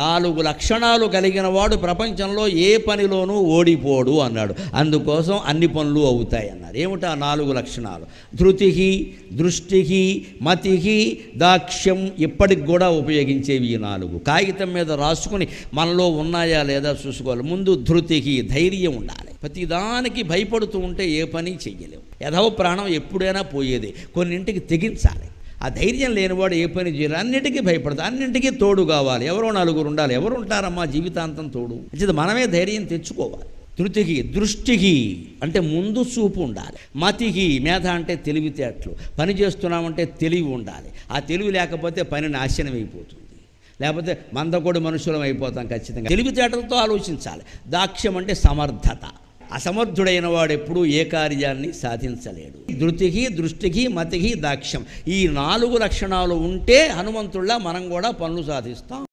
4 లక్షణాలు కలిగిన వాడు ప్రపంచంలో ఏ పనిలోనూ ఓడిపోడు అన్నాడు. అందుకోసం అన్ని పనులు అవుతాయి అన్నారు. ఏమిటా 4 లక్షణాలు? ధృతి, దృష్టి, మతి, దాక్ష్యం. ఇప్పటికి కూడా ఉపయోగించేవి ఈ 4. కాగితం మీద రాసుకుని మనలో ఉన్నాయా లేదా చూసుకోవాలి. ముందు ధృతి, ధైర్యం ఉండాలి. ప్రతిదానికి భయపడుతూ ఉంటే ఏ పని చెయ్యలేము. యథవ ప్రాణం ఎప్పుడైనా పోయేది. కొన్నింటికి తెగించాలి. ఆ ధైర్యం లేనివాడు ఏ పని చేయరు. అన్నిటికీ భయపడతాడు. అన్నింటికీ తోడు కావాలి. ఎవరో 4 ఉండాలి. ఎవరు ఉంటారమ్మా జీవితాంతం తోడు? అంటే మనమే ధైర్యం తెచ్చుకోవాలి. ధృతికి, దృష్టికి అంటే ముందు చూపు ఉండాలి. మతికి, మేధ అంటే తెలివితేటలు. పని చేస్తున్నామంటే తెలివి ఉండాలి. ఆ తెలివి లేకపోతే పని నాశనం అయిపోతుంది. లేకపోతే మందకొడి మనుషులం అయిపోతాం ఖచ్చితంగా. తెలివితేటలతో ఆలోచించాలి. దాక్ష్యం అంటే సమర్థత. అసమర్థుడైన వాడు ఎప్పుడూ ఏ కార్యాన్ని సాధించలేడు. ధృతికి, దృష్టికి, మతికి, దాక్ష్యం. ఈ 4 లక్షణాలు ఉంటే హనుమంతుల్లా మనం కూడా పనులు సాధిస్తాం.